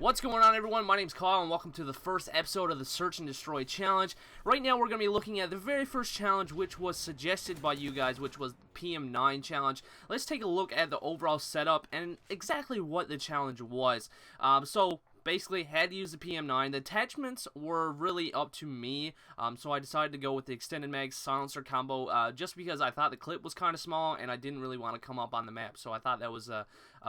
What's going on, everyone? My name's Kyle and welcome to the first episode of the Search and Destroy Challenge. Right now we're going to be looking at the very first challenge which was suggested by you guys, which was the PM9 challenge. Let's take a look at the overall setup and exactly what the challenge was. So basically had to use the PM9. The attachments were really up to me, so I decided to go with the extended mag silencer combo just because I thought the clip was kind of small and I didn't really want to come up on the map, so I thought that was a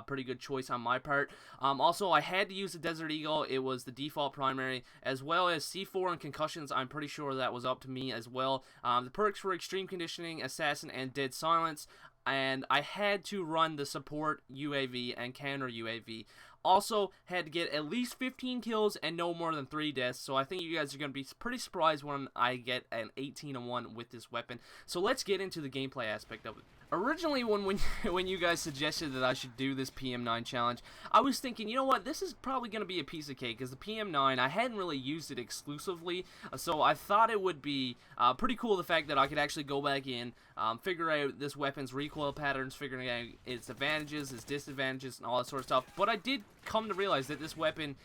pretty good choice on my part. Also, I had to use the Desert Eagle. It was the default primary, as well as C4 and concussions. I'm pretty sure that was up to me as well. The perks were extreme conditioning, assassin, and dead silence. And I had to run the support UAV and counter UAV. Also had to get at least 15 kills and no more than 3 deaths. So I think you guys are going to be pretty surprised when I get an 18-1 with this weapon. So let's get into the gameplay aspect of it. Originally, when you guys suggested that I should do this PM9 challenge, I was thinking, you know what, this is probably going to be a piece of cake, because the PM9, I hadn't really used it exclusively, so I thought it would be pretty cool, the fact that I could actually go back in, figure out this weapon's recoil patterns, figuring out its advantages, its disadvantages, and all that sort of stuff. But I did come to realize that this weapon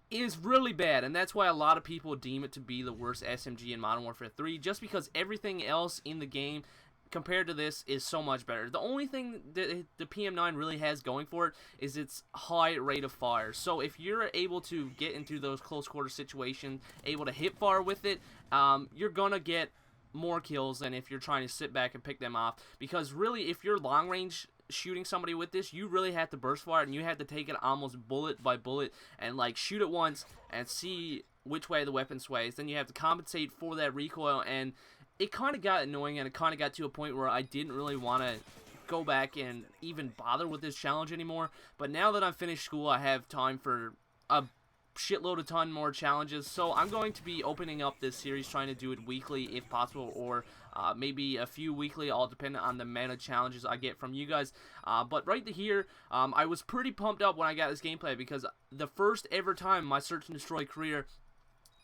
is really bad, and that's why a lot of people deem it to be the worst SMG in Modern Warfare 3, just because everything else in the game compared to this is so much better. The only thing that the PM9 really has going for it is its high rate of fire. So if you're able to get into those close quarter situations, able to hit fire with it, you're gonna get more kills than if you're trying to sit back and pick them off. Because really, if you're long range shooting somebody with this, you really have to burst fire, and you have to take it almost bullet by bullet and like shoot it once and see which way the weapon sways. Then you have to compensate for that recoil, and it kind of got annoying, and it kind of got to a point where I didn't really want to go back and even bother with this challenge anymore. But now that I've finished school, I have time for a shitload of ton more challenges, so I'm going to be opening up this series, trying to do it weekly if possible, or maybe a few weekly, all dependent on the amount of challenges I get from you guys. But right here, I was pretty pumped up when I got this gameplay, because the first ever time in my Search and Destroy career,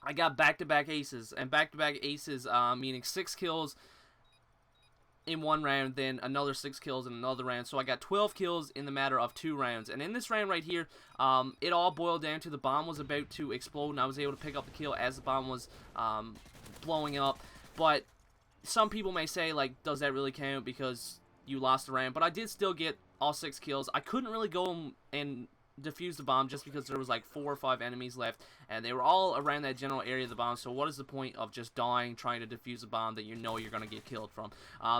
I got back-to-back aces, and back-to-back aces meaning 6 kills in one round, then another 6 kills in another round. So I got 12 kills in the matter of 2 rounds. And in this round right here, it all boiled down to the bomb was about to explode, and I was able to pick up the kill as the bomb was blowing up. But some people may say, like, does that really count because you lost the round? But I did still get all 6 kills. I couldn't really go and defuse the bomb just because there was like 4 or 5 enemies left, and they were all around that general area of the bomb. So what is the point of just dying trying to defuse a bomb that you know you're going to get killed from?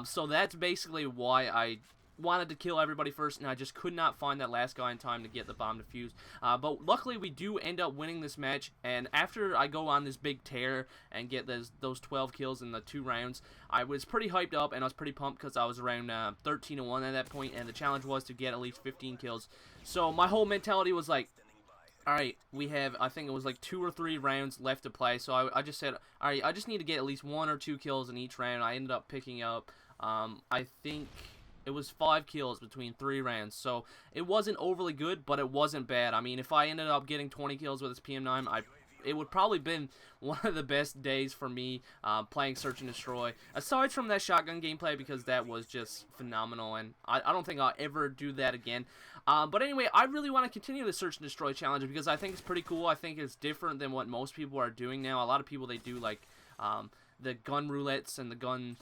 So that's basically why I wanted to kill everybody first, and I just could not find that last guy in time to get the bomb defused. But luckily we do end up winning this match, and after I go on this big tear and get those 12 kills in the 2 rounds, I was pretty hyped up, and I was pretty pumped because I was around 13-1 at that point, and the challenge was to get at least 15 kills. So my whole mentality was like, alright, we have, I think it was like 2 or 3 rounds left to play, so I just said, alright, I just need to get at least 1 or 2 kills in each round. I ended up picking up, I think it was 5 kills between 3 rounds, so it wasn't overly good, but it wasn't bad. I mean, if I ended up getting 20 kills with this PM9, it would probably been one of the best days for me playing Search and Destroy, aside from that shotgun gameplay, because that was just phenomenal, and I don't think I'll ever do that again. But anyway, I really want to continue the Search and Destroy challenge because I think it's pretty cool. I think it's different than what most people are doing now. A lot of people, they do like the gun roulettes and the gun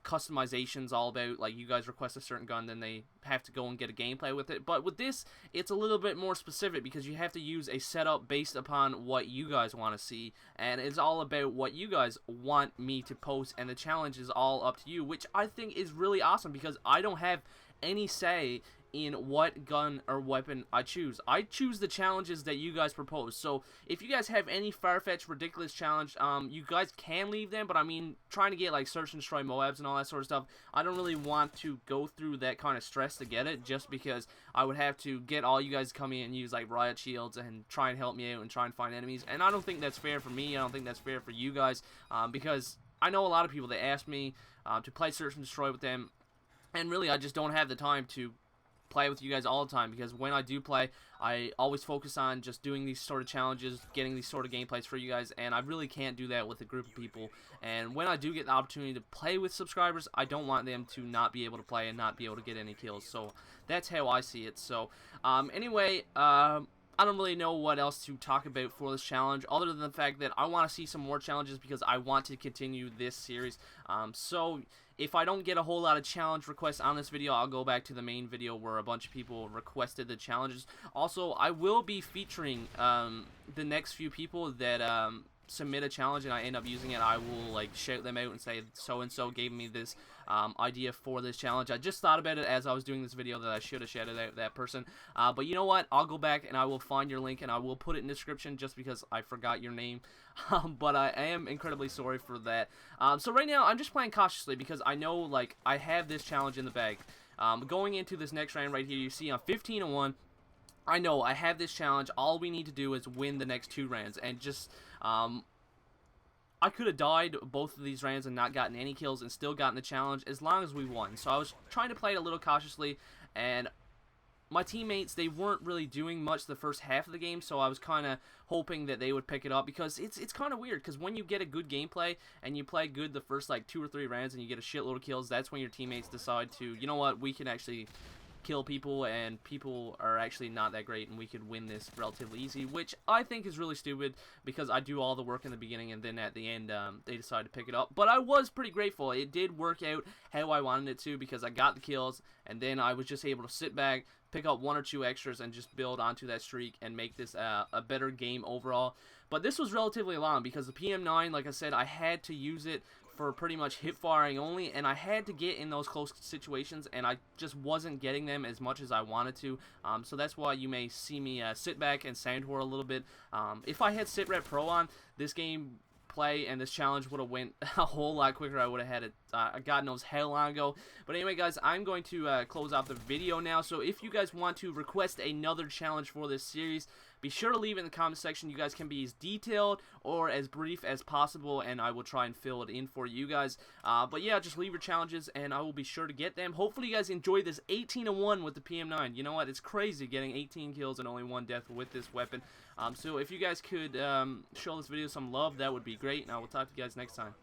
customizations, all about like you guys request a certain gun, then they have to go and get a gameplay with it. But with this, it's a little bit more specific because you have to use a setup based upon what you guys want to see, and it's all about what you guys want me to post, and the challenge is all up to you, which I think is really awesome because I don't have any say in what gun or weapon I choose. I choose the challenges that you guys propose. So if you guys have any far-fetched, ridiculous challenge, you guys can leave them, but I mean, trying to get like Search and Destroy Moabs and all that sort of stuff, I don't really want to go through that kind of stress to get it, just because I would have to get all you guys to come in and use like riot shields and try and help me out and try and find enemies, and I don't think that's fair for me. I don't think that's fair for you guys, because I know a lot of people that ask me to play Search and Destroy with them, and really I just don't have the time to play with you guys all the time, because when I do play, I always focus on just doing these sort of challenges, getting these sort of gameplays for you guys, and I really can't do that with a group of people. And when I do get the opportunity to play with subscribers, I don't want them to not be able to play and not be able to get any kills. So that's how I see it. So anyway, I don't really know what else to talk about for this challenge other than the fact that I want to see some more challenges because I want to continue this series. So if I don't get a whole lot of challenge requests on this video, I'll go back to the main video where a bunch of people requested the challenges. Also, I will be featuring the next few people that submit a challenge and I end up using it. I will like shout them out and say so and so gave me this idea for this challenge. I just thought about it as I was doing this video that I should have shouted out that person, but you know what, I'll go back and I will find your link and I will put it in the description just because I forgot your name. But I am incredibly sorry for that. So right now I'm just playing cautiously because I know like I have this challenge in the bag. Going into this next round right here, you see I'm 15-1. I know I have this challenge. All we need to do is win the next 2 rounds and just I could have died both of these rounds and not gotten any kills and still gotten the challenge as long as we won. So I was trying to play it a little cautiously, and my teammates, they weren't really doing much the first half of the game, so I was kind of hoping that they would pick it up because it's kind of weird because when you get a good gameplay and you play good the first like 2 or 3 rounds and you get a shitload of kills, that's when your teammates decide to, you know what, we can actually kill people and people are actually not that great and we could win this relatively easy, which I think is really stupid because I do all the work in the beginning and then at the end they decide to pick it up. But I was pretty grateful. It did work out how I wanted it to because I got the kills and then I was just able to sit back, pick up 1 or 2 extras and just build onto that streak and make this a better game overall. But this was relatively long because the PM9, like I said, I had to use it for pretty much hip firing only, and I had to get in those close situations and I just wasn't getting them as much as I wanted to, so that's why you may see me sit back and sand whore a little bit. If I had Sit Rep Pro on, this game play and this challenge would have went a whole lot quicker. I would have had it God knows how long ago. But anyway guys, I'm going to close out the video now. So if you guys want to request another challenge for this series, be sure to leave it in the comment section. You guys can be as detailed or as brief as possible and I will try and fill it in for you guys. But yeah, just leave your challenges and I will be sure to get them. Hopefully you guys enjoyed this 18-1 with the PM9. You know what, it's crazy getting 18 kills and only 1 death with this weapon. So if you guys could show this video some love, that would be great, and I will talk to you guys next time.